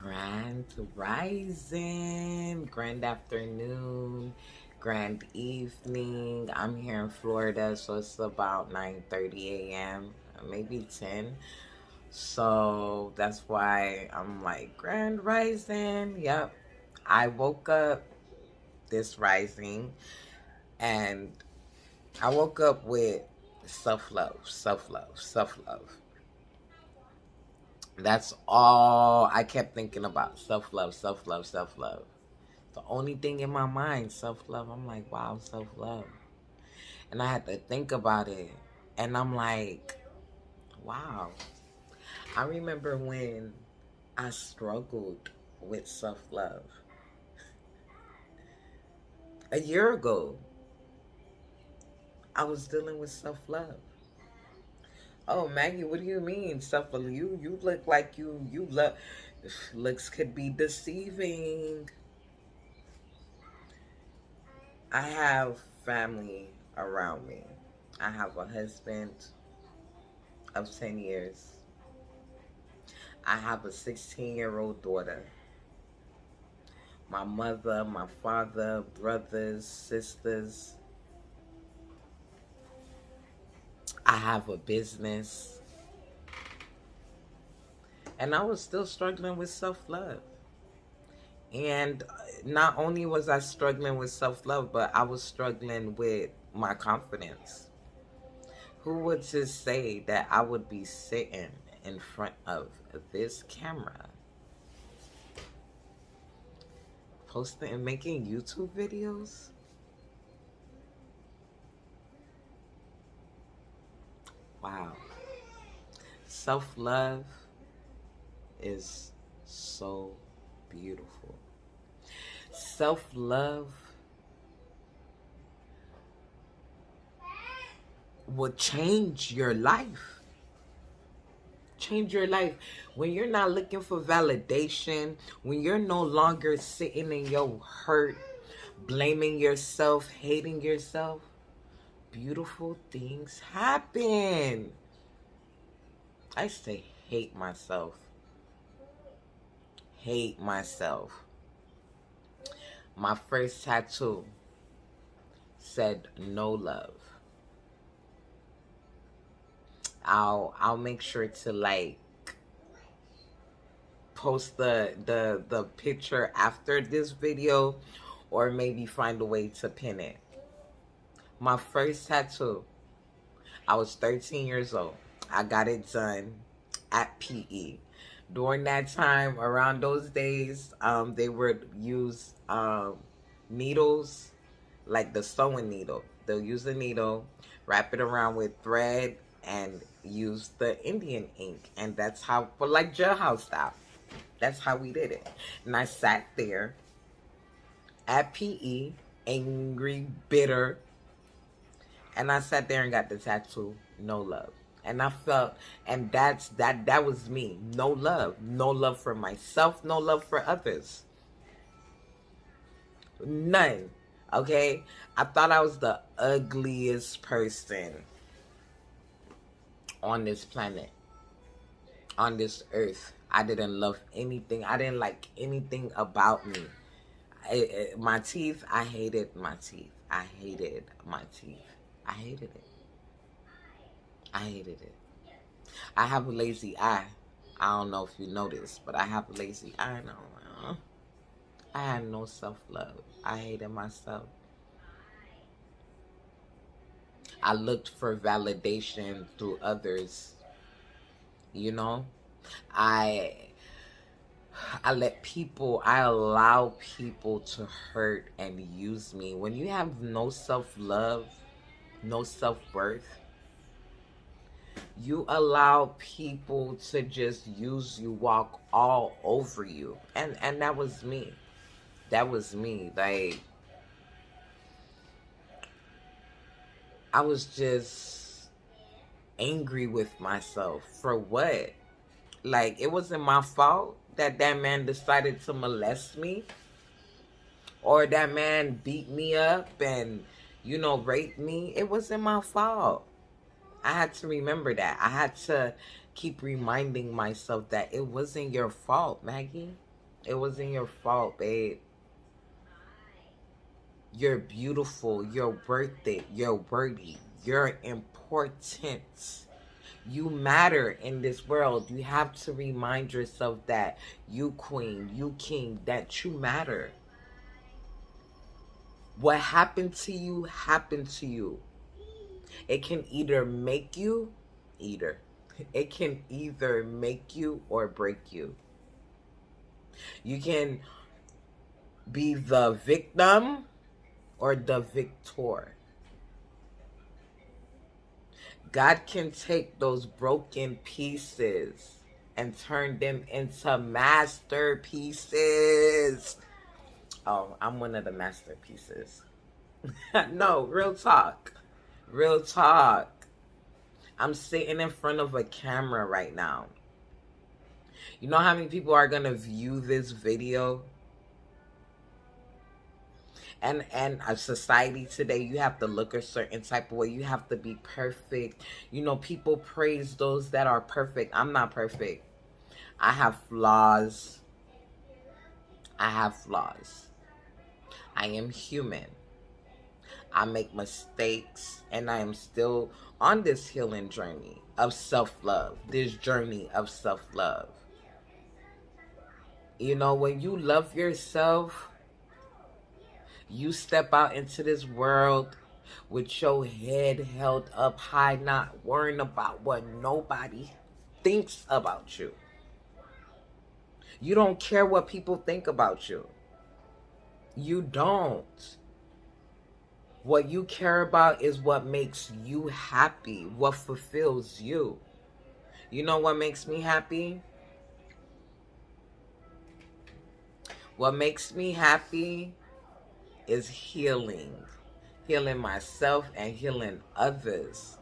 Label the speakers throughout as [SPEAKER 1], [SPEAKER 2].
[SPEAKER 1] Grand rising, grand afternoon, grand evening. I'm here in Florida, so it's about 9:30 a.m., maybe 10. So that's why I'm like, grand rising. Yep. I woke up this rising and I woke up with self love, self love, self love. That's all I kept thinking about. Self love, self love, self love. The only thing in my mind, self love. I'm like, wow, self love. And I had to think about it. And I'm like, wow. I remember when I struggled with self love a year ago. I was dealing with self love. Oh, Maggie, what do you mean self love? You look like you love. Looks could be deceiving. I have family around me. I have a husband of 10 years. I have a 16-year-old daughter. My mother, my father, brothers, sisters. I have a business. And I was still struggling with self love. And not only was I struggling with self love, but I was struggling with my confidence. Who would just say that I would be sitting in front of this camera, posting and making YouTube videos? Wow. Self love is so beautiful. Self love will change your life. Change your life. When you're not looking for validation, when you're no longer sitting in your hurt, blaming yourself, hating yourself, beautiful things happen. I used to hate myself. Hate myself. My first tattoo said no love. I'll make sure to like post the picture after this video, or maybe find a way to pin it. My first tattoo, I was 13 years old. I got it done at PE. During that time, around those days, they would use needles, like the sewing needle. They'll use the needle, wrap it around with thread, and use the Indian ink. And that's how, for like jailhouse style. That's how we did it. And I sat there at PE, angry, bitter, and I sat there and got the tattoo, no love. And I felt, and that was me. No love. No love for myself, no love for others. None. Okay? I thought I was the ugliest person on this planet, on this earth. I didn't love anything. I didn't like anything about me. My teeth, I hated my teeth. I hated my teeth. I hated it. I hated it. I have a lazy eye. I don't know if you noticed, but I have a lazy eye now. I had no self-love. I hated myself. I looked for validation through others. You know? I I allow people to hurt and use me. When you have no self-love, no self-worth, you allow people to just use you, walk all over you. And that was me. That was me. Like, I was just angry with myself. For what? Like, it wasn't my fault that that man decided to molest me, or that man beat me up and, raped me. It wasn't my fault. I had to remember that. I had to keep reminding myself that it wasn't your fault, Maggie. It wasn't your fault, babe. You're beautiful. You're worth it. You're worthy. You're important. You matter in this world. You have to remind yourself that you queen, you king, that you matter. What happened to you happened to you. It can either make you, either. It can either make you or break you. You can be the victim or the victor. God can take those broken pieces and turn them into masterpieces. Oh, I'm one of the masterpieces. No, real talk. Real talk. I'm sitting in front of a camera right now. You know how many people are going to view this video? And a society today, you have to look a certain type of way. You have to be perfect. You know, people praise those that are perfect. I'm not perfect. I have flaws. I have flaws. I am human. I make mistakes, and I am still on this healing journey of self-love. This journey of self-love. You know, when you love yourself, you step out into this world with your head held up high, not worrying about what nobody thinks about you. You don't care what people think about you. You don't. What you care about is what makes you happy, what fulfills you. You know what makes me happy? What makes me happy is healing. Healing myself and healing others.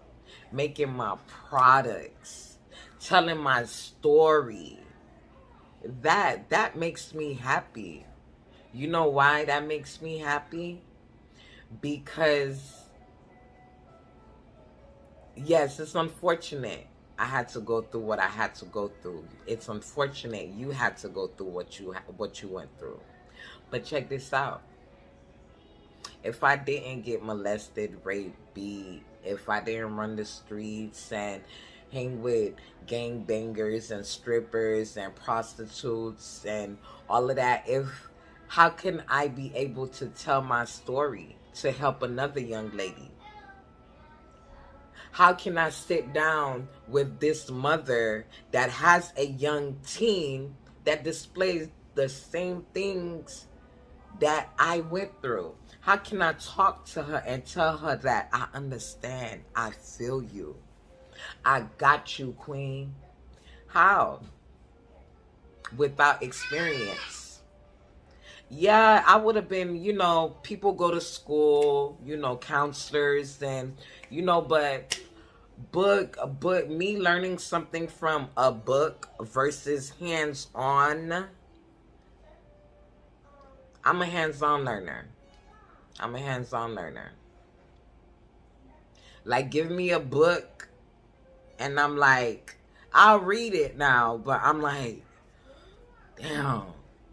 [SPEAKER 1] Making my products. Telling my story. That makes me happy. You know why that makes me happy? Because, yes, it's unfortunate I had to go through what I had to go through. It's unfortunate you had to go through what you went through. But check this out. If I didn't get molested, raped, beat, if I didn't run the streets and hang with gangbangers and strippers and prostitutes and all of that, how can I be able to tell my story to help another young lady? How can I sit down with this mother that has a young teen that displays the same things that I went through? How can I talk to her and tell her that I understand, I feel you, I got you, queen? How? Without experience. Yeah, I would have been, people go to school, counselors and, but me learning something from a book versus hands-on, I'm a hands-on learner. Like, give me a book and I'm like, I'll read it now, but I'm like, damn.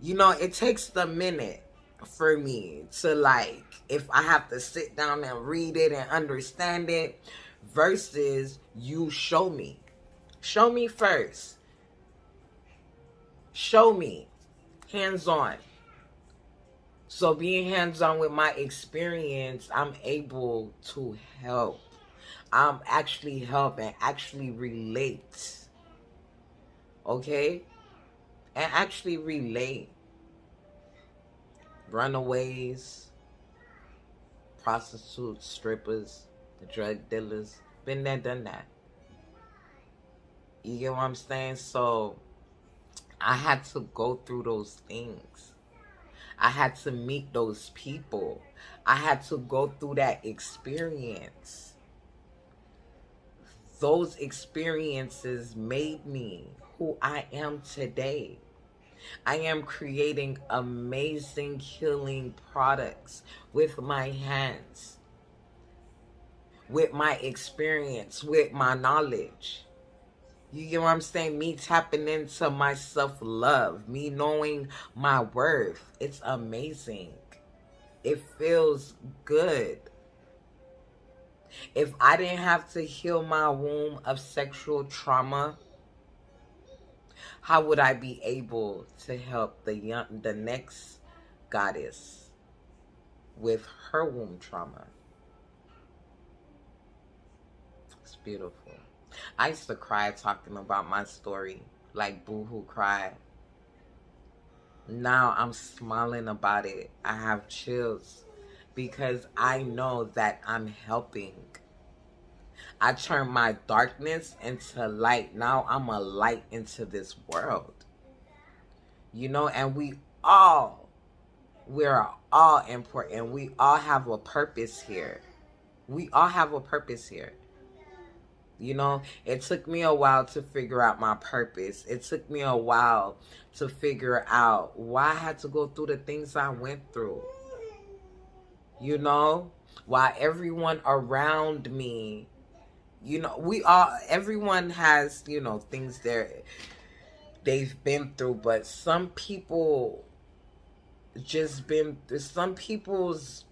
[SPEAKER 1] It takes the minute for me to, like, if I have to sit down and read it and understand it versus you show me. Show me first. Show me. Hands-on. So being hands-on with my experience, I'm able to help. I'm actually help and actually relate. Okay? And actually relate. Runaways, prostitutes, strippers, the drug dealers. Been there, done that. You get what I'm saying? So I had to go through those things. I had to meet those people. I had to go through that experience. Those experiences made me who I am today. I am creating amazing healing products with my hands, with my experience, with my knowledge. You get what I'm saying? Me tapping into my self-love, me knowing my worth. It's amazing. It feels good. If I didn't have to heal my womb of sexual trauma, how would I be able to help the next goddess with her womb trauma? It's beautiful. I used to cry talking about my story, like boohoo cry. Now I'm smiling about it. I have chills because I know that I'm helping. I turn my darkness into light. Now I'm a light into this world. You know, and we're all important. We all have a purpose here. We all have a purpose here. You know, it took me a while to figure out my purpose. It took me a while to figure out why I had to go through the things I went through. You know, why everyone around me, you know, everyone has, you know, things they've been through, but some people's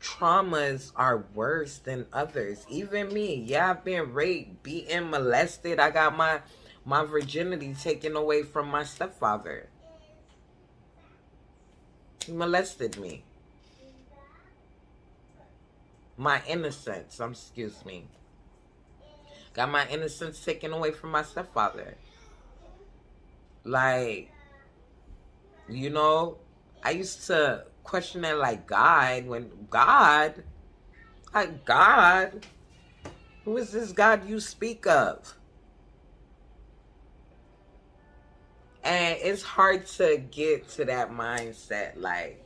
[SPEAKER 1] traumas are worse than others. Even me, yeah, I've been raped, beaten, molested. I got my virginity taken away from my stepfather. He molested me. My innocence, excuse me. Got my innocence taken away from my stepfather. Like, you know, I used to question it like God, like God, who is this God you speak of? And it's hard to get to that mindset, like,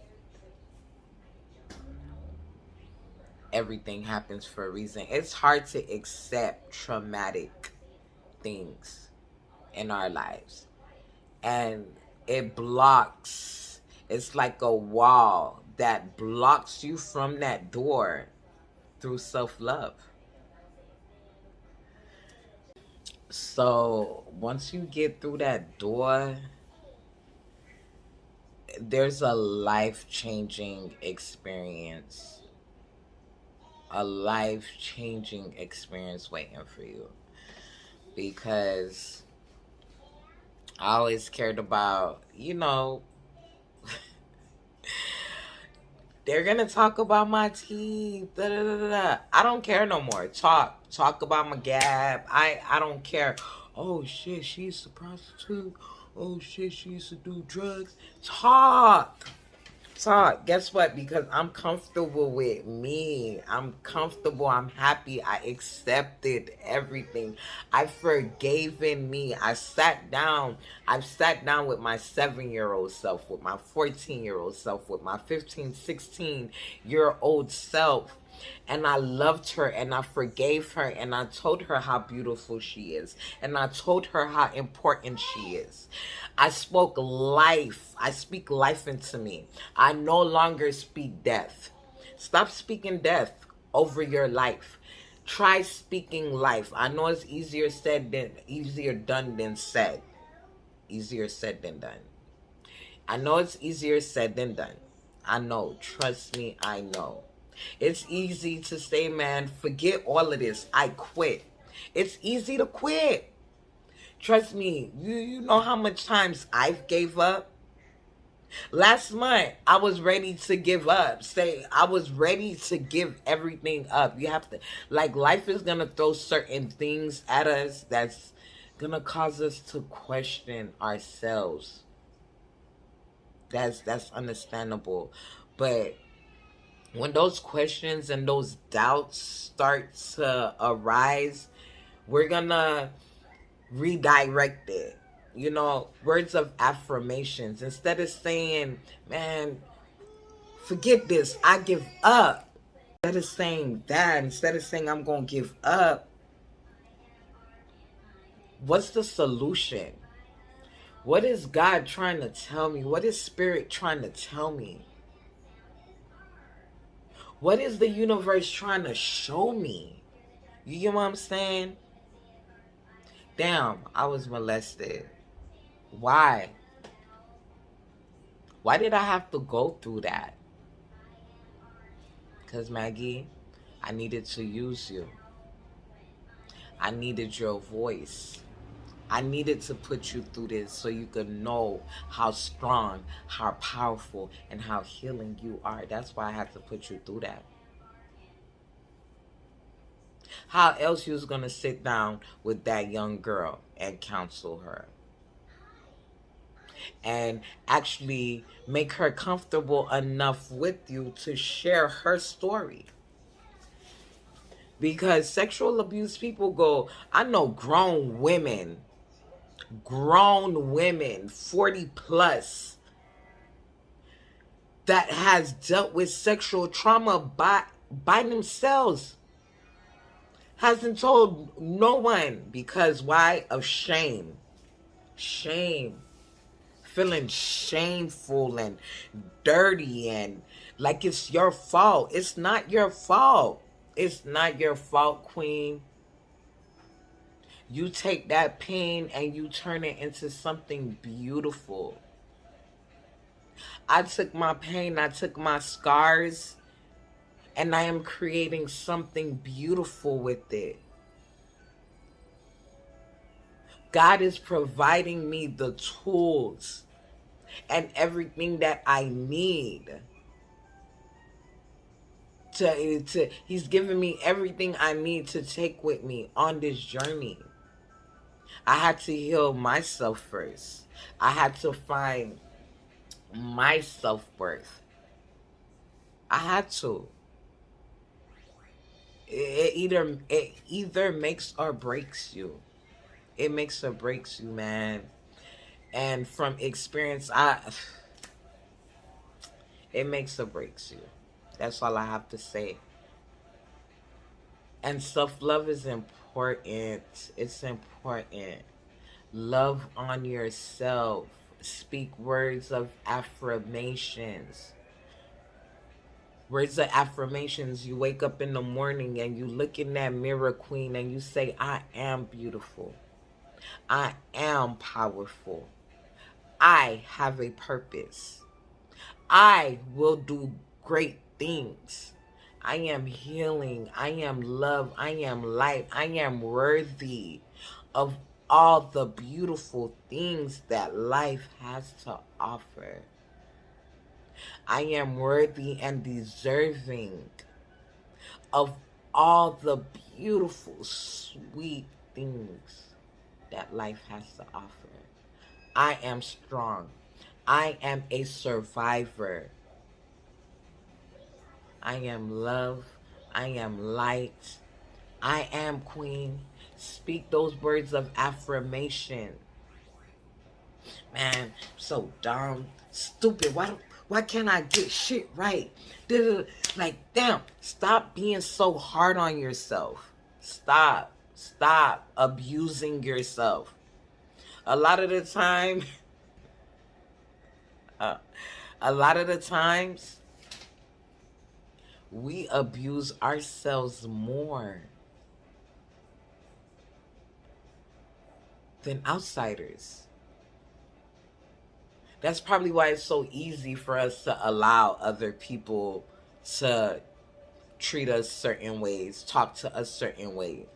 [SPEAKER 1] everything happens for a reason. It's hard to accept traumatic things in our lives. And it's like a wall that blocks you from that door through self-love. So once you get through that door, there's a life-changing experience. A life-changing experience waiting for you. Because I always cared about, you know, they're gonna talk about my teeth. Da, da, da, da. I don't care no more. Talk about my gap. I don't care. Oh shit, she's a prostitute. Oh shit, she used to do drugs. Talk. Guess what? Because I'm comfortable with me. I'm comfortable. I'm happy. I accepted everything. I forgave in me. I've sat down with my 7-year-old self, with my 14-year-old self, with my 15, 16-year-old self. And I loved her and I forgave her and I told her how beautiful she is. And I told her how important she is. I spoke life. I speak life into me. I no longer speak death. Stop speaking death over your life. Try speaking life. I know it's easier done than said. Easier said than done. I know it's easier said than done. I know. Trust me, I know. It's easy to say, man, forget all of this. I quit. It's easy to quit. Trust me, you know how much times I've gave up? Last month, I was ready to give up. I was ready to give everything up. You have to, like, life is going to throw certain things at us that's going to cause us to question ourselves. That's understandable. But when those questions and those doubts start to arise, we're going to redirect it. You know, words of affirmations. Instead of saying, man, forget this, I give up. Instead of saying that, instead of saying I'm going to give up, what's the solution? What is God trying to tell me? What is Spirit trying to tell me? What is the universe trying to show me? You get what I'm saying? Damn, I was molested. Why? Why did I have to go through that? Because, Maggie, I needed to use you. I needed your voice. I needed to put you through this so you could know how strong, how powerful, and how healing you are. That's why I had to put you through that. How else you was going to sit down with that young girl and counsel her? And actually make her comfortable enough with you to share her story. Because sexual abuse people go, I know grown women, 40 plus, that has dealt with sexual trauma by themselves. Hasn't told no one. Because why? Of shame. Shame. Feeling shameful and dirty and like it's your fault. It's not your fault. It's not your fault, queen. You take that pain and you turn it into something beautiful. I took my pain, I took my scars, and I am creating something beautiful with it. God is providing me the tools and everything that I need. He's giving me everything I need to take with me on this journey. I had to heal myself first. I had to find my self-worth. I had to. It either makes or breaks you. It makes or breaks you, man. And from experience, it makes or breaks you. That's all I have to say. And self-love is important. It's important. Love on yourself. Speak words of affirmations. Words of affirmations. You wake up in the morning and you look in that mirror, queen, and you say, I am beautiful. I am powerful. I have a purpose. I will do great things. I am healing. I am love. I am light. I am worthy of all the beautiful things that life has to offer. I am worthy and deserving of all the beautiful, sweet things that life has to offer. I am strong. I am a survivor. I am love. I am light. I am queen. Speak those words of affirmation. Man, so dumb, stupid. Why can't I get shit right? Like, damn, stop being so hard on yourself. Stop abusing yourself. A lot of the time, we abuse ourselves more than outsiders. That's probably why it's so easy for us to allow other people to treat us certain ways, talk to us certain ways.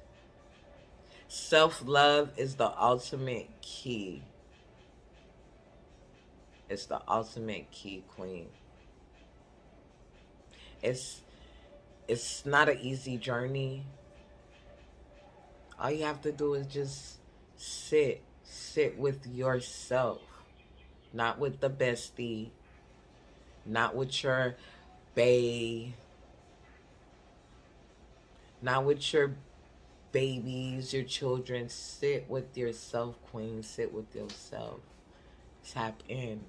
[SPEAKER 1] Self-love is the ultimate key. It's the ultimate key, queen. It's not an easy journey. All you have to do is just sit with yourself. Not with the bestie. Not with your bae. Not with your babies, your children. Sit with yourself, queen. Sit with yourself. Tap in.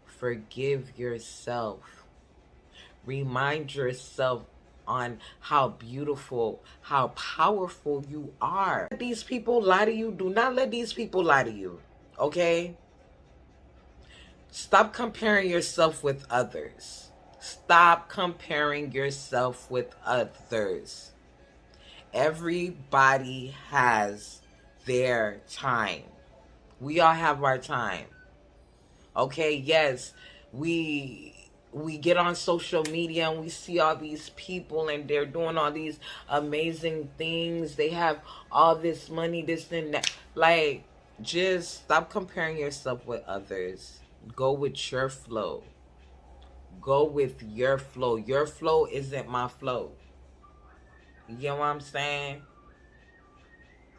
[SPEAKER 1] Forgive yourself. Remind yourself on how beautiful, how powerful you are. Let these people lie to you. Do not let these people lie to you. Okay? Stop comparing yourself with others. Stop comparing yourself with others. Everybody has their time. We all have our time. Okay, yes, we get on social media and we see all these people and they're doing all these amazing things. They have all this money, this and that. Like, just stop comparing yourself with others. Go with your flow. Go with your flow. Your flow isn't my flow. You get what I'm saying?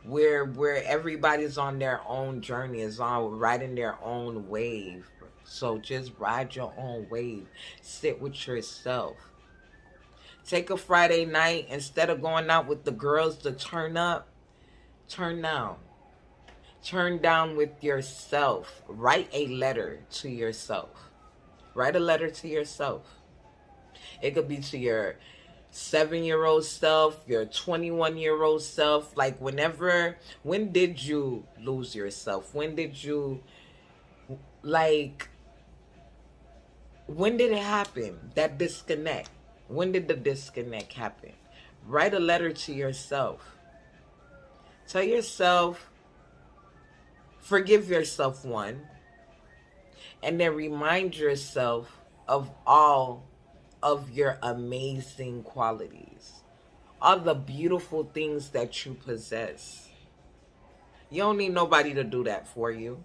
[SPEAKER 1] Where everybody's on their own journey, is on riding their own wave. So just ride your own wave. Sit with yourself. Take a Friday night, instead of going out with the girls to turn up, turn down. Turn down with yourself. Write a letter to yourself. Write a letter to yourself. It could be to your 7-year-old self, your 21-year-old self. Like, when did you lose yourself? When did you, like, when did it happen? That disconnect. When did the disconnect happen? Write a letter to yourself. Tell yourself, forgive yourself, one. And then remind yourself of all of your amazing qualities. All the beautiful things that you possess. You don't need nobody to do that for you.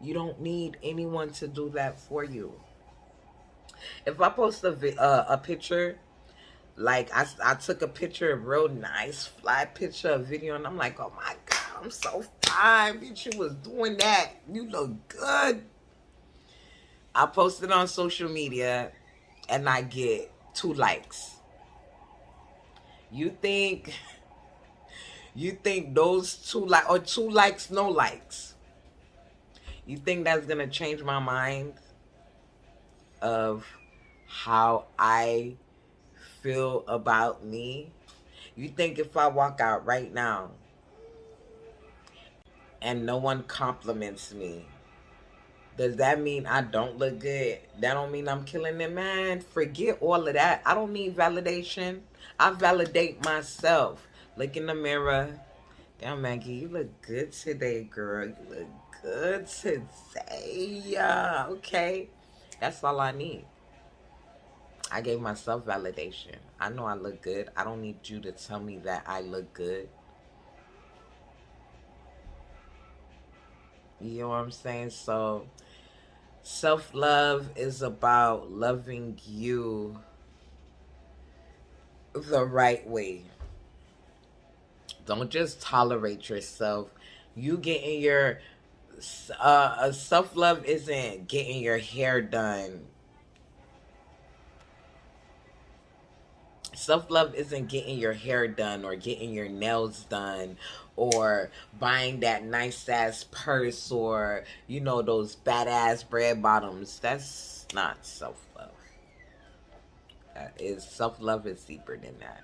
[SPEAKER 1] You don't need anyone to do that for you. If I post a picture, like I took a picture, a real nice fly picture, a video, and I'm like, oh my God, I'm so fine. Bitch, you was doing that. You look good. I post it on social media and I get 2 likes. You think those 2 likes, or 2 likes, no likes, you think that's gonna change my mind of how I feel about me? You think if I walk out right now and no one compliments me, does that mean I don't look good? That don't mean I'm killing it, man. Forget all of that. I don't need validation. I validate myself. Look in the mirror. Damn, Maggie, you look good today, girl. You look good today. Yeah, okay. That's all I need. I gave myself validation. I know I look good. I don't need you to tell me that I look good. You know what I'm saying? So, self-love is about loving you the right way. Don't just tolerate yourself. You getting your self-love isn't getting your hair done. Self-love isn't getting your hair done or getting your nails done or buying that nice ass purse or, you know, those badass bread bottoms. That's not self-love. Self-love is deeper than that.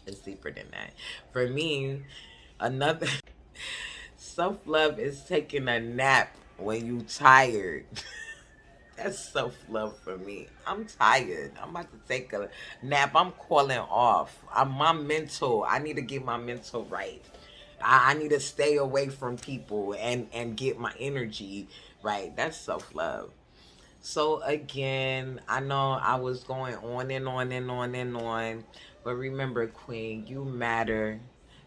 [SPEAKER 1] It's deeper than that. For me, another self-love is taking a nap when you tired. That's self-love for me. I'm tired. I'm about to take a nap. I'm calling off. My mental. I need to get my mental right. I need to stay away from people and get my energy right. That's self-love. So again, I know I was going on and on and on and on. But remember, Queen, you matter.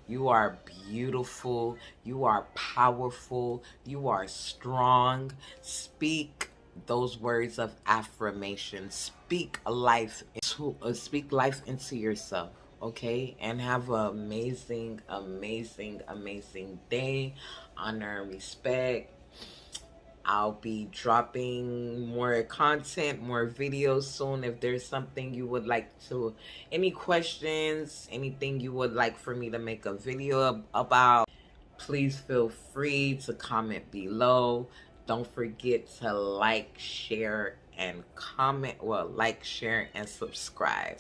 [SPEAKER 1] You are beautiful. You are powerful. You are strong. Speak those words of affirmation. Speak life into yourself. Okay, and have an amazing, amazing, amazing day. Honor and respect. I'll be dropping more content, more videos soon. If there's something you would like to, any questions, anything you would like for me to make a video about, please feel free to comment below. Don't forget to like, share, and comment. Well, like, share, and subscribe.